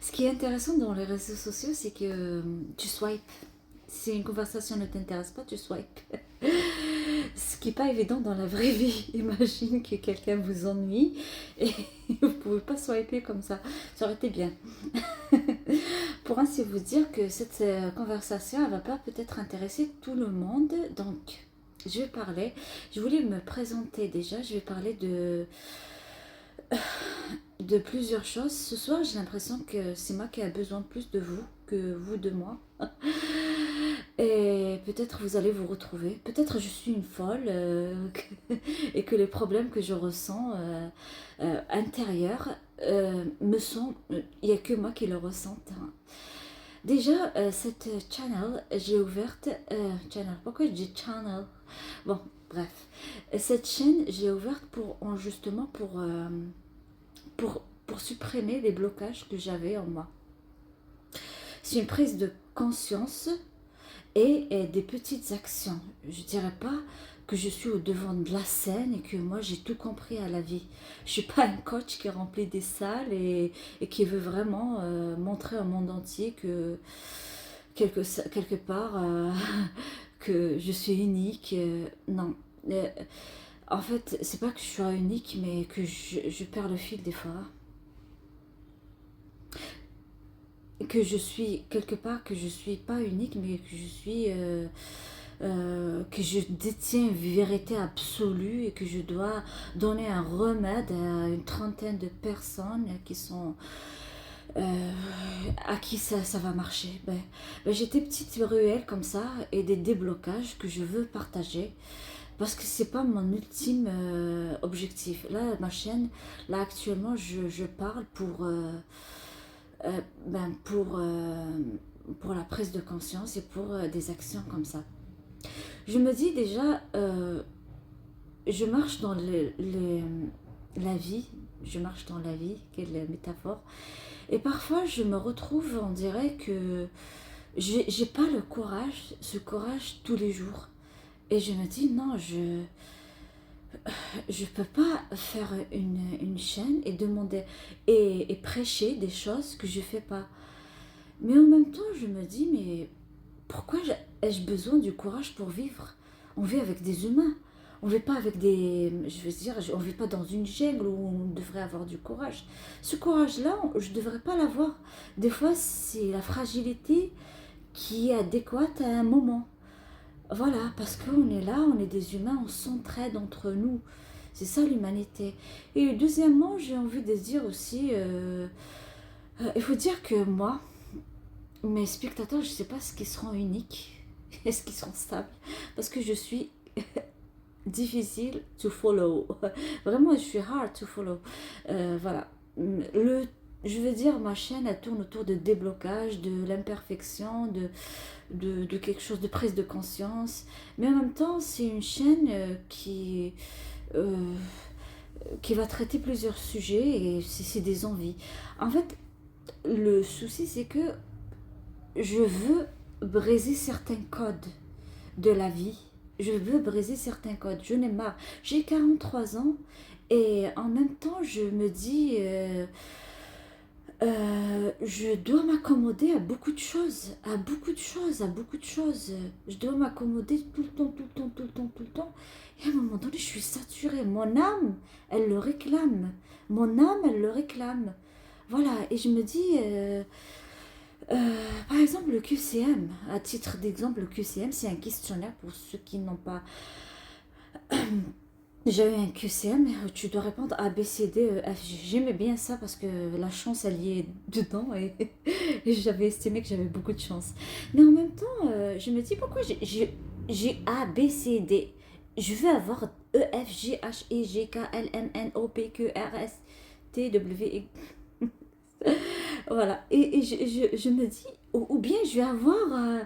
Ce qui est intéressant dans les réseaux sociaux, c'est que tu swipes. Si une conversation ne t'intéresse pas, tu swipes. Ce qui n'est pas évident dans la vraie vie. Imagine que quelqu'un vous ennuie et vous ne pouvez pas swiper comme ça. Ça aurait été bien. Pour ainsi vous dire que cette conversation, elle va pas peut-être intéresser tout le monde. Donc, je voulais me présenter déjà. Je vais parler de plusieurs choses. Ce soir, j'ai l'impression que c'est moi qui ai besoin plus de vous que vous de moi. Et peut-être vous allez vous retrouver. Peut-être je suis une folle et que les problèmes que je ressens intérieurs me sont... Il n'y a que moi qui le ressente. Hein. Déjà, cette channel, j'ai ouverte... channel, pourquoi je dis channel? Bon, bref. Cette chaîne, j'ai ouverte justement pour supprimer les blocages que j'avais en moi. C'est une prise de conscience et des petites actions. Je dirais pas que je suis au devant de la scène et que moi j'ai tout compris à la vie. Je suis pas un coach qui remplit des salles et qui veut vraiment montrer au monde entier que quelque part que je suis unique. Non. Euh, En fait, c'est pas que je sois unique, mais que je perds le fil des fois. Que je suis quelque part, que je suis pas unique, mais que je suis que je détiens une vérité absolue et que je dois donner un remède à une trentaine de personnes qui sont euh, à qui ça va marcher. J'ai des petites ruelles comme ça et des déblocages que je veux partager parce que c'est pas mon ultime objectif. Là, ma chaîne, là actuellement, je parle euh, ben, pour la prise de conscience et pour des actions comme ça. Je me dis déjà, je marche dans la vie, je marche dans la vie, quelle métaphore, et parfois je me retrouve, on dirait que j'ai pas le courage, ce courage tous les jours. Et je me dis, non, je peux pas faire une chaîne et demander et prêcher des choses que je fais pas. Mais en même temps, je me dis, mais pourquoi ai-je besoin du courage pour vivre? On vit avec des humains. On ne vit pas avec des... Je veux dire, on ne vit pas dans une jungle où on devrait avoir du courage. Ce courage-là, je ne devrais pas l'avoir. Des fois, c'est la fragilité qui est adéquate à un moment. Voilà, parce qu'on est là, on est des humains, on s'entraide entre nous. C'est ça l'humanité. Et deuxièmement, j'ai envie de dire aussi, il faut dire que moi, mes spectateurs, je ne sais pas ce qu'ils seront uniques, est-ce qu'ils seront stables, parce que je suis difficile to follow. Vraiment, je suis hard to follow. Voilà. Je veux dire, ma chaîne, elle tourne autour de déblocage, de l'imperfection, de quelque chose de prise de conscience. Mais en même temps, c'est une chaîne euh, qui va traiter plusieurs sujets et c'est des envies. En fait, le souci, c'est que je veux briser certains codes de la vie. Je veux briser certains codes. Je n'ai marre. J'ai 43 ans et en même temps, je me dis, je dois m'accommoder à beaucoup de choses, à beaucoup de choses, à beaucoup de choses. Je dois m'accommoder tout le temps, tout le temps, tout le temps, tout le temps. Et à un moment donné, je suis saturée. Mon âme, elle le réclame. Mon âme, elle le réclame. Voilà, et je me dis, par exemple, le QCM, à titre d'exemple, le QCM, c'est un questionnaire pour ceux qui n'ont pas déjà eu un QCM. Tu dois répondre A, B, C, D, E, F, G. J'aimais bien ça parce que la chance, elle y est dedans et j'avais estimé que j'avais beaucoup de chance. Mais en même temps, je me dis pourquoi j'ai A, B, C, D. Je veux avoir E, F, G, H, I, J, K, L, M, N, O, P, Q, R, S, T, W, X. Voilà. Et je me dis, ou bien je vais avoir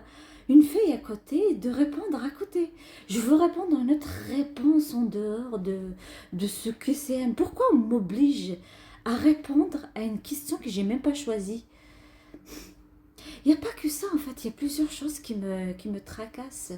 une feuille à côté de répondre à côté. Je veux répondre à une autre réponse en dehors de ce que c'est. Pourquoi on m'oblige à répondre à une question que j'ai même pas choisie? Il n'y a pas que ça en fait, il y a plusieurs choses qui me tracassent.